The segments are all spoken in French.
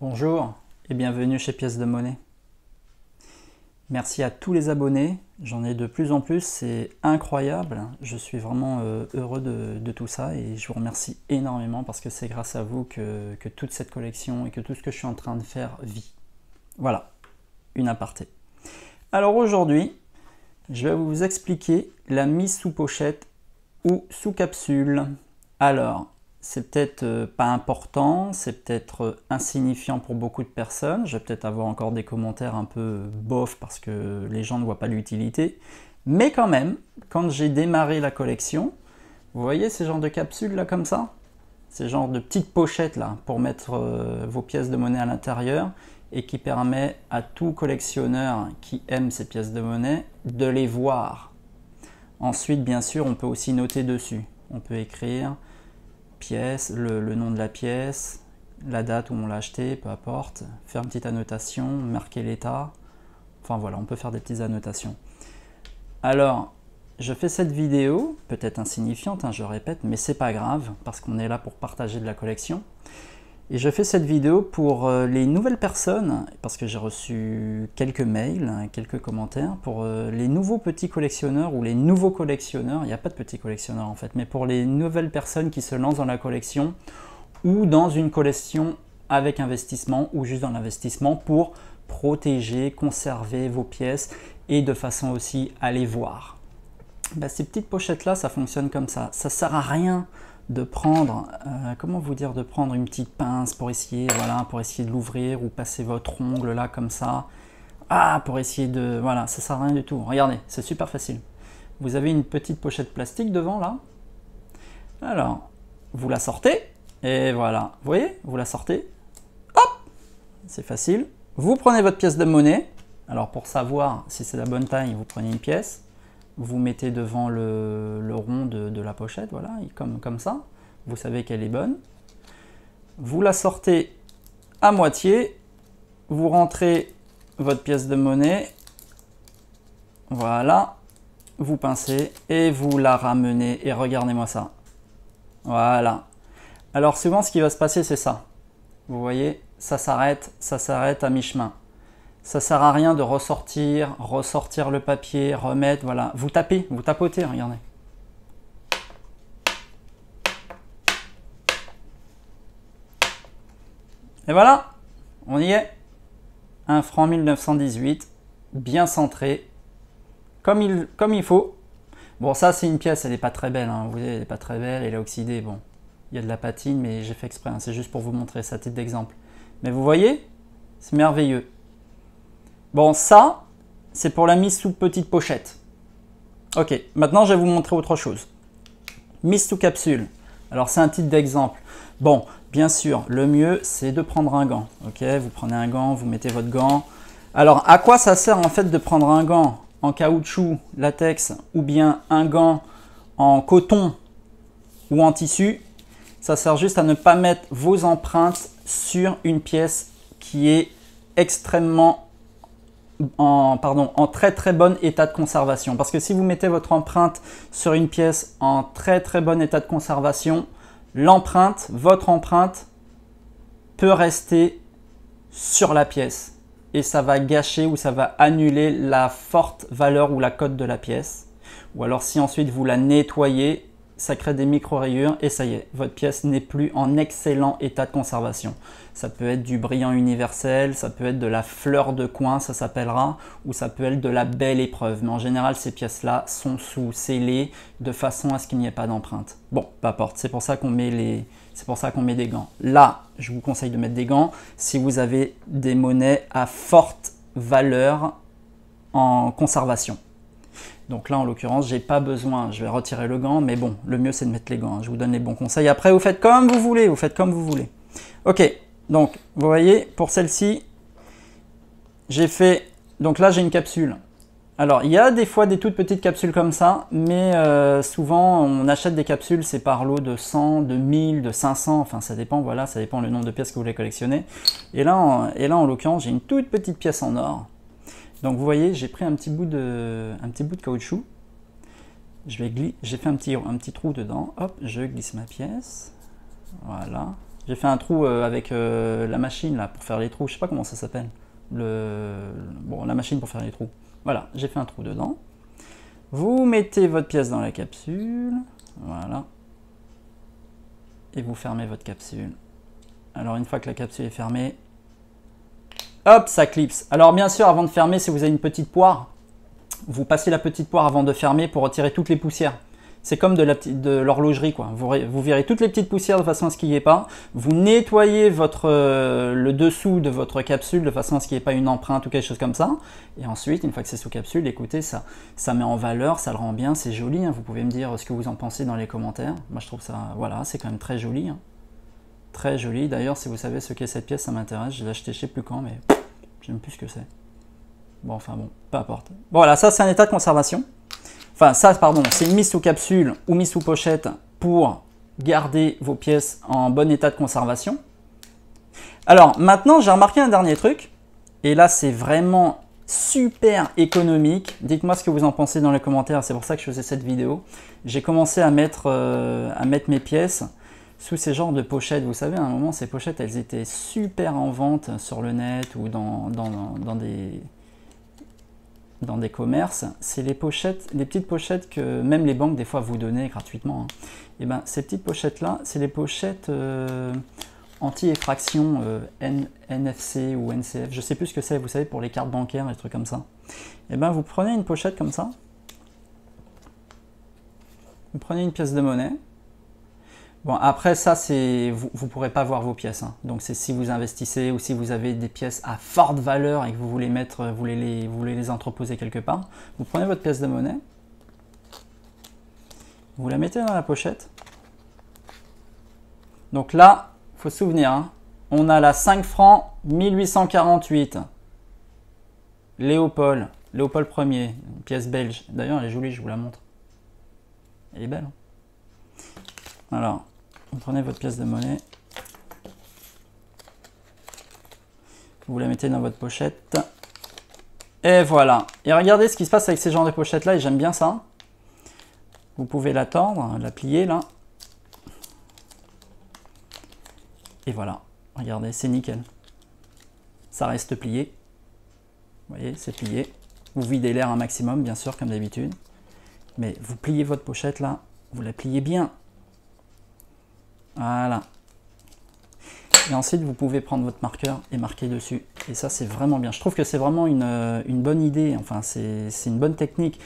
Bonjour et bienvenue chez Pièces de Monnaie. Merci à tous les abonnés, j'en ai de plus en plus, c'est incroyable. Je suis vraiment heureux de tout ça et je vous remercie énormément parce que c'est grâce à vous que toute cette collection et que tout ce que je suis en train de faire vit. Voilà, une aparté. Alors aujourd'hui, je vais vous expliquer la mise sous pochette ou sous capsule. Alors, c'est peut-être pas important, c'est peut-être insignifiant pour beaucoup de personnes. Je vais peut-être avoir encore des commentaires un peu bof parce que les gens ne voient pas l'utilité. Mais quand même, quand j'ai démarré la collection, vous voyez ces genres de capsules là comme ça? Ces genres de petites pochettes là pour mettre vos pièces de monnaie à l'intérieur et qui permet à tout collectionneur qui aime ces pièces de monnaie de les voir. Ensuite, bien sûr, on peut aussi noter dessus. On peut écrire pièce, le nom de la pièce, la date où on l'a acheté, peu importe, faire une petite annotation, marquer l'état, enfin voilà, on peut faire des petites annotations. Alors, je fais cette vidéo, peut-être insignifiante, je répète, mais c'est pas grave, parce qu'on est là pour partager de la collection. Et je fais cette vidéo pour les nouvelles personnes, parce que j'ai reçu quelques mails, quelques commentaires, pour les nouveaux petits collectionneurs ou les nouveaux collectionneurs, il n'y a pas de petits collectionneurs en fait, mais pour les nouvelles personnes qui se lancent dans la collection ou dans une collection avec investissement ou juste dans l'investissement pour protéger, conserver vos pièces et de façon aussi à les voir. Ben, ces petites pochettes là, ça fonctionne comme ça sert à rien de prendre, comment vous dire, de prendre une petite pince pour essayer, voilà, pour essayer de l'ouvrir ou passer votre ongle là comme ça, pour essayer de, voilà, ça sert à rien du tout. Regardez, c'est super facile. Vous avez une petite pochette plastique devant là, alors vous la sortez et voilà, vous voyez, vous la sortez, hop, c'est facile. Vous prenez votre pièce de monnaie, alors pour savoir si c'est la bonne taille, vous prenez une pièce. Vous mettez devant le rond de la pochette, voilà, comme ça. Vous savez qu'elle est bonne. Vous la sortez à moitié. Vous rentrez votre pièce de monnaie. Voilà. Vous pincez et vous la ramenez. Et regardez-moi ça. Voilà. Alors souvent, ce qui va se passer, c'est ça. Vous voyez, ça s'arrête à mi-chemin. Ça sert à rien de ressortir le papier, remettre, voilà. Vous tapez, vous tapotez, regardez. Et voilà, on y est. Un franc 1918, bien centré, comme il faut. Bon, ça c'est une pièce, elle n'est pas très belle, hein. Vous voyez, elle n'est pas très belle, elle est oxydée, bon. Il y a de la patine, mais j'ai fait exprès, hein. C'est juste pour vous montrer ça à titre d'exemple. Mais vous voyez, c'est merveilleux. Bon, ça, c'est pour la mise sous petite pochette. Ok, maintenant je vais vous montrer autre chose. Mise sous capsule. Alors c'est un titre d'exemple. Bon, bien sûr, le mieux c'est de prendre un gant. Ok, vous prenez un gant, vous mettez votre gant. Alors à quoi ça sert en fait de prendre un gant en caoutchouc, latex ou bien un gant en coton ou en tissu? Ça sert juste à ne pas mettre vos empreintes sur une pièce qui est extrêmement en très bon état de conservation. Parce que si vous mettez votre empreinte sur une pièce en très bon état de conservation, l'empreinte, votre empreinte, peut rester sur la pièce. Et ça va gâcher ou ça va annuler la forte valeur ou la cote de la pièce. Ou alors si ensuite vous la nettoyez, ça crée des micro-rayures et ça y est, votre pièce n'est plus en excellent état de conservation. Ça peut être du brillant universel, ça peut être de la fleur de coin, ça s'appellera, ou ça peut être de la belle épreuve. Mais en général, ces pièces-là sont sous scellées de façon à ce qu'il n'y ait pas d'empreinte. Bon, peu importe, c'est pour ça qu'on met des gants. Là, je vous conseille de mettre des gants si vous avez des monnaies à forte valeur en conservation. Donc là, en l'occurrence, j'ai pas besoin, je vais retirer le gant, mais bon, le mieux c'est de mettre les gants, hein. Je vous donne les bons conseils. Après, vous faites comme vous voulez, Ok, donc, vous voyez, pour celle-ci, j'ai fait, donc là, j'ai une capsule. Alors, il y a des fois des toutes petites capsules comme ça, mais souvent, on achète des capsules, c'est par lot de 100, de 1000, de 500, enfin, ça dépend, voilà, ça dépend le nombre de pièces que vous voulez collectionner. Et là, en l'occurrence, j'ai une toute petite pièce en or. Donc vous voyez, j'ai pris un petit bout de caoutchouc. J'ai fait un petit trou dedans. Hop, je glisse ma pièce. Voilà. J'ai fait un trou avec la machine là pour faire les trous. Je sais pas comment ça s'appelle. Bon, la machine pour faire les trous. Voilà, j'ai fait un trou dedans. Vous mettez votre pièce dans la capsule. Voilà. Et vous fermez votre capsule. Alors une fois que la capsule est fermée, hop, ça clipse. Alors bien sûr, avant de fermer, si vous avez une petite poire, vous passez la petite poire avant de fermer pour retirer toutes les poussières. C'est comme de l'horlogerie, quoi. Vous virez toutes les petites poussières de façon à ce qu'il n'y ait pas. Vous nettoyez le dessous de votre capsule de façon à ce qu'il n'y ait pas une empreinte ou quelque chose comme ça. Et ensuite, une fois que c'est sous capsule, écoutez, ça met en valeur, ça le rend bien, c'est joli. Hein. Vous pouvez me dire ce que vous en pensez dans les commentaires. Moi, je trouve ça, voilà, c'est quand même très joli. Hein. Très joli. D'ailleurs, si vous savez ce qu'est cette pièce, ça m'intéresse. Je l'ai acheté je sais plus quand, mais je n'aime plus ce que c'est. Bon, enfin bon, peu importe. Bon, voilà, ça c'est un état de conservation. Enfin, ça, pardon, c'est une mise sous capsule ou mise sous pochette pour garder vos pièces en bon état de conservation. Alors, maintenant, j'ai remarqué un dernier truc. Et là, c'est vraiment super économique. Dites-moi ce que vous en pensez dans les commentaires. C'est pour ça que je faisais cette vidéo. J'ai commencé à mettre mes pièces sous ces genres de pochettes. Vous savez, à un moment, ces pochettes, elles étaient super en vente sur le net ou dans des commerces. C'est les petites pochettes que même les banques des fois vous donnaient gratuitement. Hein. Et ben ces petites pochettes là, c'est les pochettes anti-effraction NFC ou NCF. Je sais plus ce que c'est. Vous savez, pour les cartes bancaires, les trucs comme ça. Et ben vous prenez une pochette comme ça. Vous prenez une pièce de monnaie. Bon, après ça, vous ne pourrez pas voir vos pièces. Hein. Donc c'est si vous investissez ou si vous avez des pièces à forte valeur et que vous voulez les entreposer quelque part. Vous prenez votre pièce de monnaie, vous la mettez dans la pochette. Donc là, il faut se souvenir, hein, on a la 5 francs 1848. Léopold 1er, une pièce belge. D'ailleurs, elle est jolie, je vous la montre. Elle est belle. Hein. Alors, vous prenez votre pièce de monnaie, vous la mettez dans votre pochette, et voilà. Et regardez ce qui se passe avec ces genres de pochettes là, et j'aime bien ça. Vous pouvez la tordre, la plier là, et voilà. Regardez, c'est nickel. Ça reste plié. Vous voyez, c'est plié. Vous videz l'air un maximum, bien sûr, comme d'habitude. Mais vous pliez votre pochette là, vous la pliez bien. Voilà. Et ensuite, vous pouvez prendre votre marqueur et marquer dessus. Et ça, c'est vraiment bien. Je trouve que c'est vraiment une bonne idée. Enfin, c'est une bonne technique.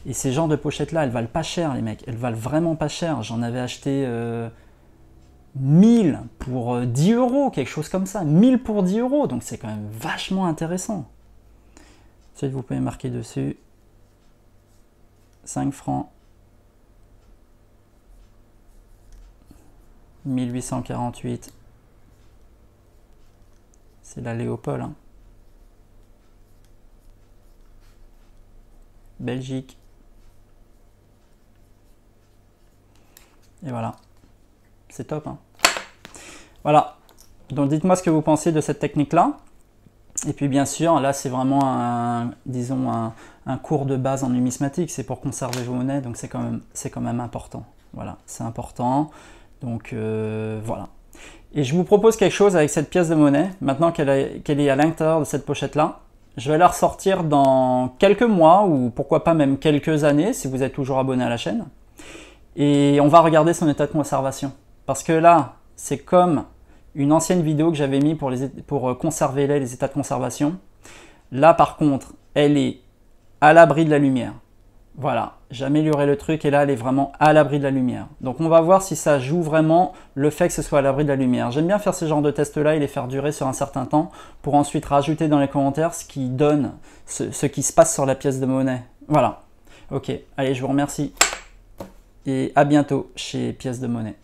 Et ces genres de pochettes-là, elles valent pas cher, les mecs. Elles valent vraiment pas cher. J'en avais acheté 1000 pour 10 euros, quelque chose comme ça. 1000 pour 10 euros. Donc, c'est quand même vachement intéressant. Ensuite, vous pouvez marquer dessus 5 francs. 1848, c'est la Léopold. Hein. Belgique. Et voilà. C'est top. Hein. Voilà. Donc dites-moi ce que vous pensez de cette technique-là. Et puis bien sûr, là c'est vraiment disons un cours de base en numismatique. C'est pour conserver vos monnaies, donc c'est quand même important. Voilà, c'est important. Donc voilà. Et je vous propose quelque chose avec cette pièce de monnaie, maintenant qu'elle est à l'intérieur de cette pochette-là. Je vais la ressortir dans quelques mois, ou pourquoi pas même quelques années, si vous êtes toujours abonné à la chaîne. Et on va regarder son état de conservation. Parce que là, c'est comme une ancienne vidéo que j'avais mis pour conserver les états de conservation. Là, par contre, elle est à l'abri de la lumière. Voilà, j'ai amélioré le truc et là elle est vraiment à l'abri de la lumière. Donc on va voir si ça joue vraiment le fait que ce soit à l'abri de la lumière. J'aime bien faire ce genre de tests là et les faire durer sur un certain temps pour ensuite rajouter dans les commentaires ce qui donne, ce qui se passe sur la pièce de monnaie. Voilà, ok, allez je vous remercie et à bientôt chez Pièces de Monnaie.